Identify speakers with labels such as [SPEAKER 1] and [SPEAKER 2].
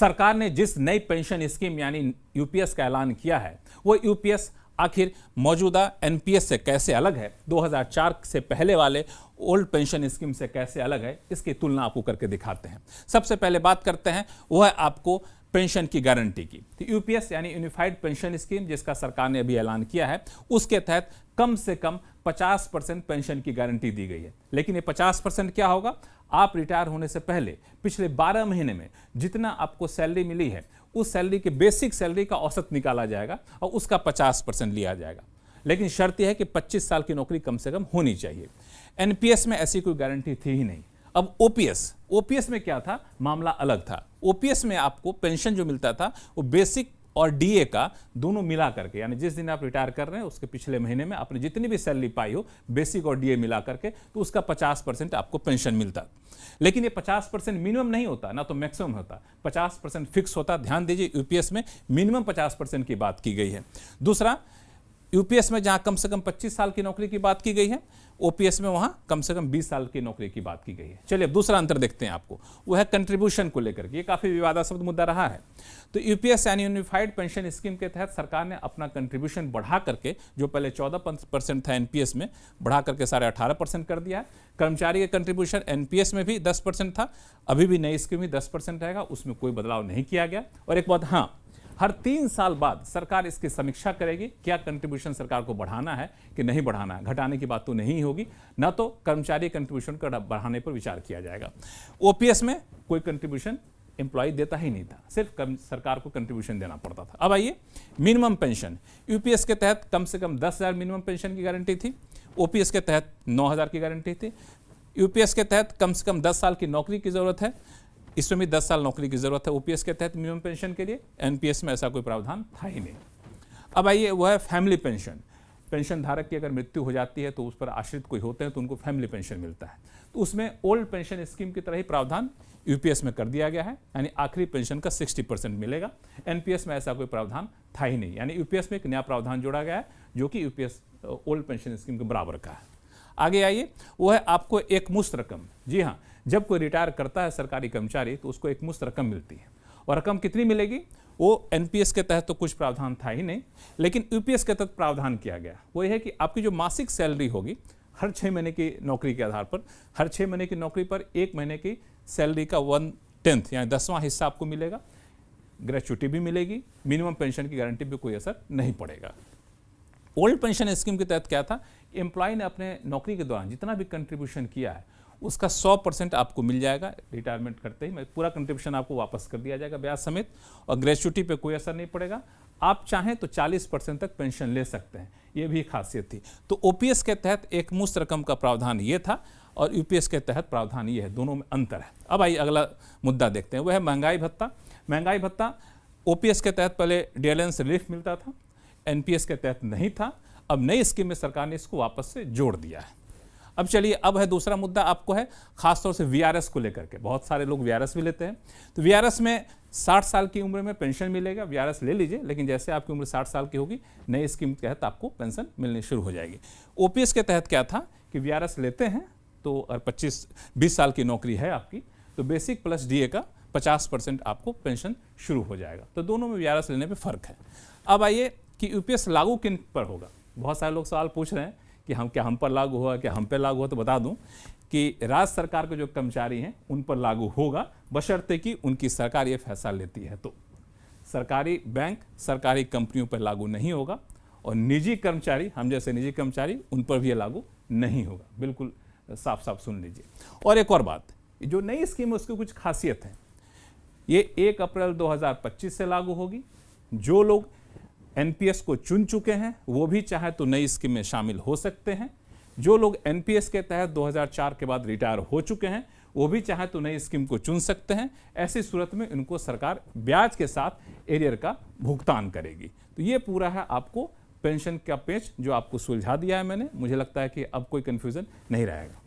[SPEAKER 1] सरकार ने जिस नई पेंशन स्कीम यानी यूपीएस का ऐलान किया है, वो यूपीएस आखिर मौजूदा एनपीएस से कैसे अलग है, 2004 से पहले वाले ओल्ड पेंशन स्कीम से कैसे अलग है, इसकी तुलना आपको करके दिखाते हैं। सबसे पहले बात करते हैं वो है आपको पेंशन की गारंटी की। तो यूपीएस यानी यूनिफाइड पेंशन स्कीम, जिसका सरकार ने अभी ऐलान किया है, उसके तहत कम से कम 50% पेंशन की गारंटी दी गई है। लेकिन ये 50% क्या होगा? आप रिटायर होने से पहले पिछले 12 महीने में जितना आपको सैलरी मिली है, उस सैलरी के बेसिक सैलरी का औसत निकाला जाएगा और उसका 50% लिया जाएगा। लेकिन शर्त यह है कि 25 साल की नौकरी कम से कम होनी चाहिए। एनपीएस में ऐसी कोई गारंटी थी ही नहीं। अब ओपीएस में क्या था? मामला अलग था। ओपीएस में आपको पेंशन जो मिलता था वो बेसिक और डीए का दोनों मिला करके, यानी जिस दिन आप रिटायर कर रहे हैं उसके पिछले महीने में आपने जितनी भी सैलरी पाई हो बेसिक और डीए मिला करके, तो उसका 50% आपको पेंशन मिलता। लेकिन ये 50% मिनिमम नहीं होता, ना तो मैक्सिमम होता, 50% फिक्स होता। ध्यान दीजिए, यूपीएस में मिनिमम 50% की बात की गई है। दूसरा, यूपीएस में जहां कम से कम 25 साल की नौकरी की बात की गई है, ओपीएस में वहां कम से कम 20 साल की नौकरी की बात की गई है। चलिए अब दूसरा अंतर देखते हैं आपको, वो है कंट्रीब्यूशन को लेकर के। ये काफी विवादास्पद मुद्दा रहा है। तो यूपीएस यानी यूनिफाइड पेंशन स्कीम के तहत सरकार ने अपना कंट्रीब्यूशन बढ़ा करके, जो पहले 14% था एनपीएस में, बढ़ा करके 18.5% कर दिया है। कर्मचारी के कंट्रीब्यूशन एनपीएस में भी 10% था, अभी भी नई स्कीम में 10% रहेगा, उसमें कोई बदलाव नहीं किया गया। और एक बात, हाँ, हर 3 साल बाद सरकार इसकी समीक्षा करेगी, क्या कंट्रीब्यूशन सरकार को बढ़ाना है कि नहीं बढ़ाना है। घटाने की बात तो नहीं होगी, ना तो कर्मचारी कंट्रीब्यूशन को बढ़ाने पर विचार किया जाएगा। ओपीएस में कोई कंट्रीब्यूशन एम्प्लॉय देता ही नहीं था, सिर्फ सरकार को कंट्रीब्यूशन देना पड़ता था। अब आइए मिनिमम पेंशन। यूपीएस के तहत कम से कम 10,000 मिनिमम पेंशन की गारंटी थी, ओपीएस के तहत 9,000 की गारंटी थी। यूपीएस के तहत कम से कम 10 साल की नौकरी की जरूरत है, इसमें भी 10 साल नौकरी की जरूरत है ओपीएस के तहत मिनिमम पेंशन के लिए। एनपीएस में ऐसा कोई प्रावधान था ही नहीं। अब आइए, वो है फैमिली पेंशन। पेंशन धारक की अगर मृत्यु हो जाती है तो उस पर आश्रित कोई होते हैं तो उनको फैमिली पेंशन मिलता है। तो उसमें ओल्ड पेंशन स्कीम की तरह ही प्रावधान यूपीएस में कर दिया गया है, यानी आखिरी पेंशन का 60% मिलेगा। एनपीएस में ऐसा कोई प्रावधान था ही नहीं, यानी यूपीएस में एक नया प्रावधान जोड़ा गया है जो कि यूपीएस ओल्ड पेंशन स्कीम के बराबर का है। आगे आइए, वो है आपको एक मुश्त रकम। जी हाँ, जब कोई रिटायर करता है सरकारी कर्मचारी तो उसको एक मुश्त रकम मिलती है। और रकम कितनी मिलेगी? वो एनपीएस के तहत तो कुछ प्रावधान था ही नहीं, लेकिन यूपीएस के तहत प्रावधान किया गया। वो ये है कि आपकी जो मासिक सैलरी होगी, हर 6 महीने की नौकरी के आधार पर, हर 6 महीने की नौकरी पर 1 महीने की सैलरी का 1/10 यानी 10वां हिस्सा आपको मिलेगा। ग्रेच्युटी भी मिलेगी, मिनिमम पेंशन की गारंटी पे कोई असर नहीं पड़ेगा। ओल्ड पेंशन स्कीम के तहत क्या था? एम्प्लॉय ने अपने नौकरी के दौरान जितना भी कंट्रीब्यूशन किया है उसका 100% आपको मिल जाएगा। रिटायरमेंट करते ही पूरा कंट्रीब्यूशन आपको वापस कर दिया जाएगा ब्याज समेत, और ग्रेच्युटी पे कोई असर नहीं पड़ेगा। आप चाहें तो 40% तक पेंशन ले सकते हैं, ये भी खासियत थी। तो ओपीएस के तहत एक मुश्त रकम का प्रावधान ये था और यूपीएस के तहत प्रावधान ये है, दोनों में अंतर है। अब आइए अगला मुद्दा देखते हैं, वह है महंगाई भत्ता। महंगाई भत्ता ओपीएस के तहत पहले डियरेंस रिलीफ मिलता था, एनपीएस के तहत नहीं था। अब नई स्कीम में सरकार ने इसको वापस से जोड़ दिया है। अब चलिए, अब है दूसरा मुद्दा आपको है खासतौर से वीआरएस को लेकर के। बहुत सारे लोग वीआरएस भी लेते हैं। तो वीआरएस में 60 साल की उम्र में पेंशन मिलेगा। वीआरएस ले लीजिए, लेकिन जैसे आपकी उम्र 60 साल की होगी, नई स्कीम के तहत आपको पेंशन मिलनी शुरू हो जाएगी। ओपीएस के तहत क्या था कि वीआरएस लेते हैं तो 20 साल की नौकरी है आपकी, तो बेसिक प्लस डीए का 50% आपको पेंशन शुरू हो जाएगा। तो दोनों में वीआरएस लेने पे फर्क है। अब आइए कि यूपीएस लागू किन पर होगा। बहुत सारे लोग सवाल पूछ रहे हैं कि हम पर लागू हुआ, क्या हम पे लागू हुआ। तो बता दूं कि राज्य सरकार के जो कर्मचारी हैं उन पर लागू होगा, बशर्ते कि उनकी सरकार ये फैसला लेती है। तो सरकारी बैंक, सरकारी कंपनियों पर लागू नहीं होगा, और निजी कर्मचारी, हम जैसे निजी कर्मचारी, उन पर भी ये लागू नहीं होगा। बिल्कुल साफ साफ सुन लीजिए। और एक और बात, जो नई स्कीम है उसकी कुछ खासियत है। ये 1 अप्रैल 2025 से लागू होगी। जो लोग एनपीएस को चुन चुके हैं वो भी चाहे तो नई स्कीम में शामिल हो सकते हैं। जो लोग एनपीएस के तहत 2004 के बाद रिटायर हो चुके हैं वो भी चाहे तो नई स्कीम को चुन सकते हैं। ऐसी सूरत में इनको सरकार ब्याज के साथ एरियर का भुगतान करेगी। तो ये पूरा है आपको पेंशन का पेच जो आपको सुलझा दिया है मैंने। मुझे लगता है कि अब कोई कंफ्यूजन नहीं रहेगा।